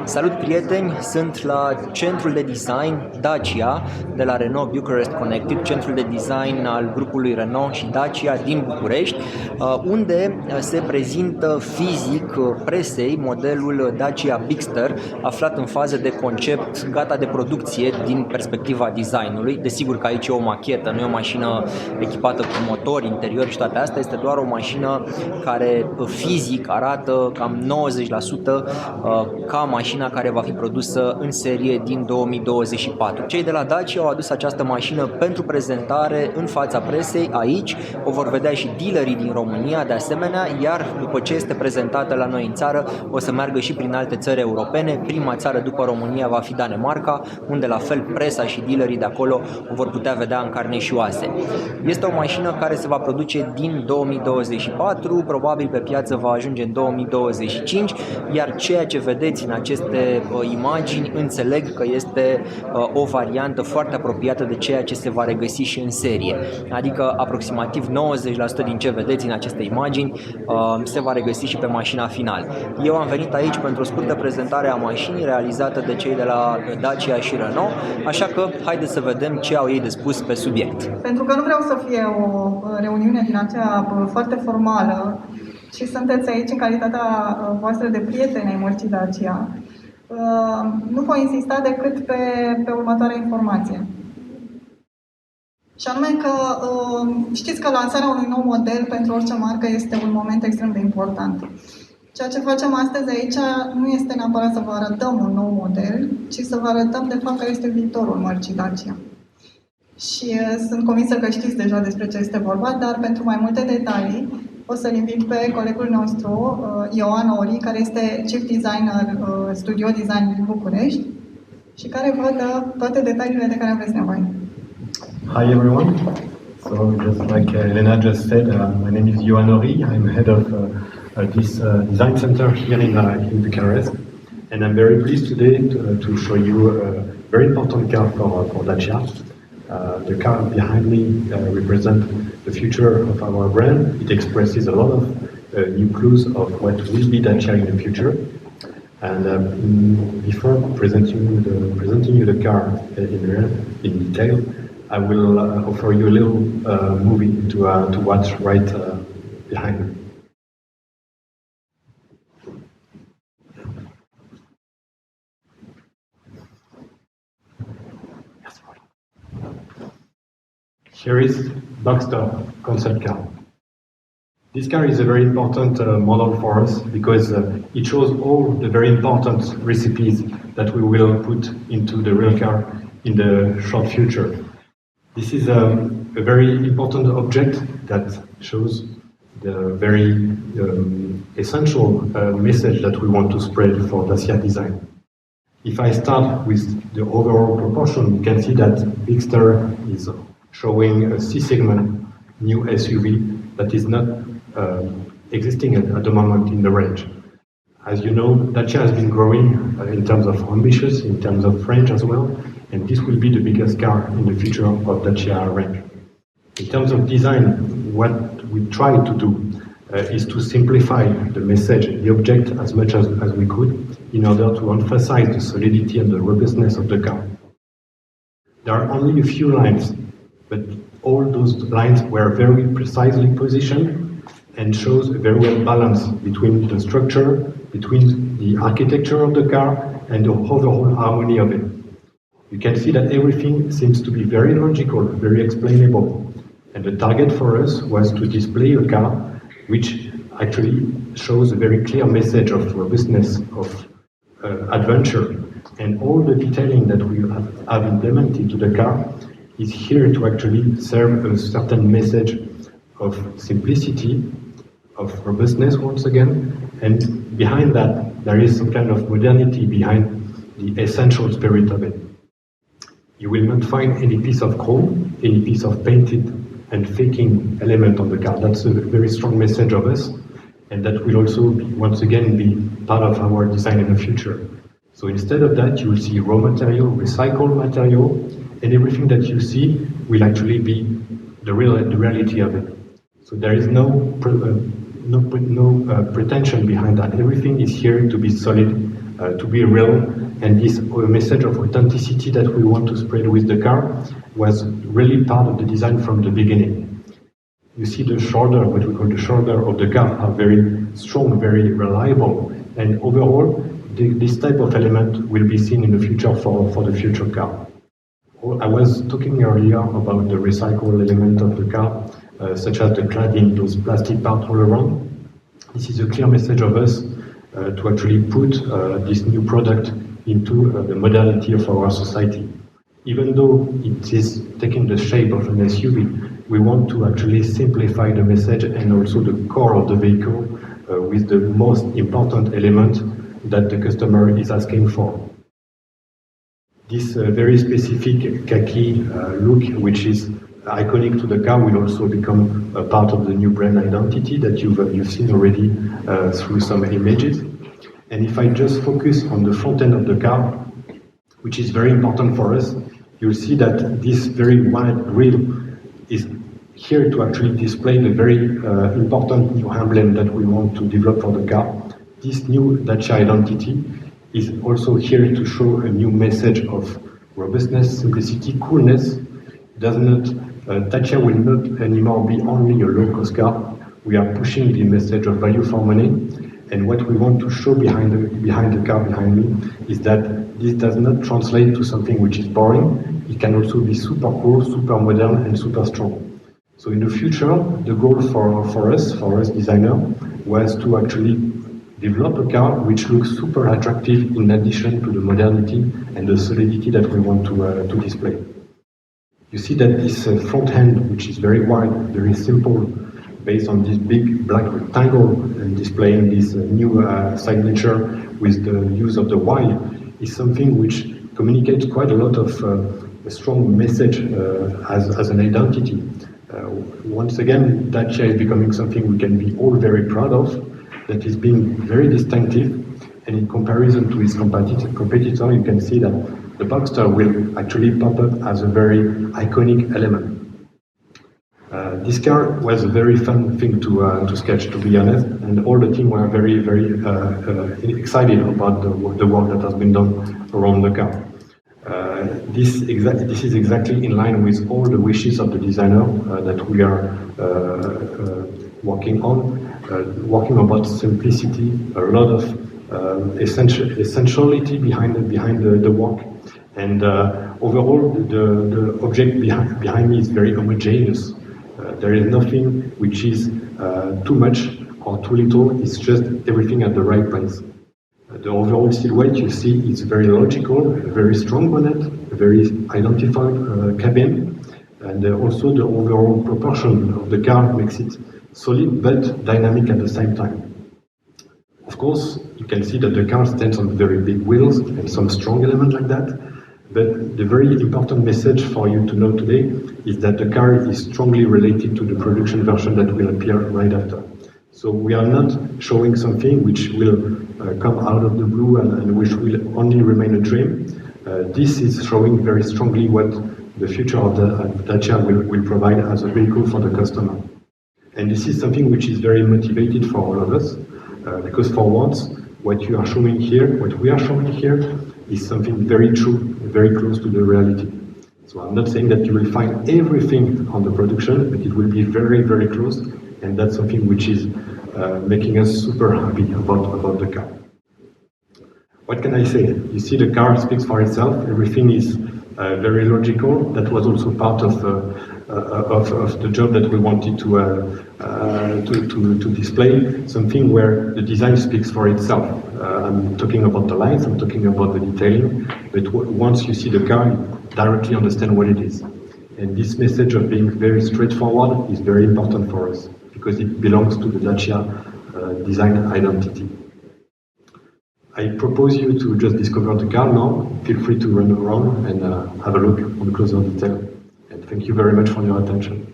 Salut prieteni, sunt la centrul de design Dacia de la Renault București Connected, centrul de design al grupului Renault și Dacia din București, unde se prezintă fizic presei modelul Dacia Bigster, aflat în fază de concept, gata de producție din perspectiva designului. Desigur că aici e o machetă, nu e o mașină echipată cu motor, interior și toate astea, este doar o mașină care fizic arată cam 90% ca mașina care va fi produsă în serie din 2024. Cei de la Dacia au adus această mașină pentru prezentare în fața presei aici, o vor vedea și dealerii din România de asemenea, iar după ce este prezentată la noi în țară, o să meargă și prin alte țări europene. Prima țară după România va fi Danemarca, unde la fel presa și dealerii de acolo o vor putea vedea în carne și oase. Este o mașină care se va produce din 2024, probabil pe piață va ajunge în 2025, iar ceea ce vedeți în aceste imagini înțeleg că este o variantă foarte apropiată de ceea ce se va regăsi și în serie, adică aproximativ 90% din ce vedeți în aceste imagini se va regăsi și pe mașina final. Eu am venit aici pentru o scurtă prezentare a mașinii realizată de cei de la Dacia și Renault, așa că haideți să vedem ce au ei de spus pe subiect. Pentru că nu vreau să fie o reuniune din aceea foarte formală și sunteți aici în calitatea voastră de prieteni ai mărcii Dacia, nu voi insista decât pe următoarea informație. Și anume că știți că lansarea unui nou model pentru orice marcă este un moment extrem de important. Ceea ce facem astăzi aici nu este neapărat să vă arătăm un nou model, ci să vă arătăm de fapt care este viitorul mărcii Dacia. Și sunt convinsă că știți deja despre ce este vorba, dar pentru mai multe detalii o să-l invit pe colegul nostru, Ioan Ori, care este Chief Designer Studio Design din București și care vă dă toate detaliile de care aveți nevoie. Hi everyone. So just like Elena just said, my name is Ioan Ori. I'm head of this design center here in Bucharest, and I'm very pleased today to show you a very important car for Dacia. The car behind me represents the future of our brand. It expresses a lot of new clues of what will be Dacia in the future. And before presenting you the car in detail, I will offer you a little movie to watch right behind me. Here is Bigster concept car. This car is a very important model for us because it shows all the very important recipes that we will put into the real car in the short future. This is a very important object that shows the very essential message that we want to spread for Dacia design. If I start with the overall proportion, you can see that Bigster is showing a C-segment new SUV that is not existing at the moment in the range. As you know, Dacia has been growing in terms of ambitious, in terms of range as well, and this will be the biggest car in the future of Dacia range. In terms of design, what we try to do is to simplify the message, the object as much as we could in order to emphasize the solidity and the robustness of the car. There are only a few lines, but all those lines were very precisely positioned and shows a very well balance between the structure, between the architecture of the car and the overall harmony of it. You can see that everything seems to be very logical, very explainable. And the target for us was to display a car which actually shows a very clear message of robustness, of adventure. And all the detailing that we have implemented into the car is here to actually serve a certain message of simplicity, of robustness once again, and behind that there is some kind of modernity behind the essential spirit of it. You will not find any piece of chrome, any piece of painted and faking element on the car. That's a very strong message of us, and that will also be, once again, be part of our design in the future. So instead of that, you will see raw material, recycled material, and everything that you see will actually be the reality of it. So there is no pretension behind that. Everything is here to be solid to be real, and this message of authenticity that we want to spread with the car was really part of the design from the beginning. You see the shoulder, what we call the shoulder of the car, are very strong, very reliable, and overall, this type of element will be seen in the future for the future car. I was talking earlier about the recycled element of the car, such as the cladding, those plastic parts all around. This is a clear message of us to actually put this new product into the modality of our society. Even though it is taking the shape of an SUV, we want to actually simplify the message and also the core of the vehicle with the most important element that the customer is asking for. This very specific khaki look, which is iconic to the car, will also become a part of the new brand identity that you've seen already through some images. And if I just focus on the front end of the car, which is very important for us, you'll see that this very wide grille is here to actually display the very important new emblem that we want to develop for the car. This new Dacia identity is also here to show a new message of robustness, simplicity, coolness. Dacia will not anymore be only a low-cost car. We are pushing the message of value for money, and what we want to show behind the car behind me is that this does not translate to something which is boring. It can also be super cool, super modern, and super strong. So in the future, the goal for us designer, was to actually develop a car which looks super attractive in addition to the modernity and the solidity that we want to display. You see that this front end, which is very wide, very simple, based on this big black rectangle and displaying this new signature with the use of the Y, is something which communicates quite a lot of a strong message as an identity. Once again, Dacia is becoming something we can be all very proud of, that is being very distinctive, and in comparison to its competitor, you can see that the Bigster will actually pop up as a very iconic element. This car was a very fun thing to sketch, to be honest, and all the team were very, very excited about the work that has been done around the car. This is exactly in line with all the wishes of the designer that we are working on, working about simplicity, a lot of essentiality behind the work, and overall the object behind me is very homogeneous. There is nothing which is too much or too little. It's just everything at the right place. The overall silhouette you see is very logical, a very strong bonnet, a very identified cabin, and also the overall proportion of the car makes it solid but dynamic at the same time. Of course, you can see that the car stands on very big wheels and some strong elements like that, but the very important message for you to know today is that the car is strongly related to the production version that will appear right after. So we are not showing something which will come out of the blue and which will only remain a dream. This is showing very strongly what the future of the Dacia will provide as a vehicle for the customer. And this is something which is very motivated for all of us, because for once, what you are showing here, what we are showing here, is something very true, very close to the reality. So I'm not saying that you will find everything on the production, but it will be very, very close, and that's something which is making us super happy about the car. What can I say? You see, the car speaks for itself. Everything is very logical. That was also part of the job that we wanted to display, something where the design speaks for itself. I'm talking about the lines, I'm talking about the detailing, but once you see the car, you directly understand what it is. And this message of being very straightforward is very important for us, because it belongs to the Dacia design identity. I propose you to just discover the car now. Feel free to run around and have a look on closer detail. And thank you very much for your attention.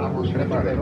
Am o întrebare.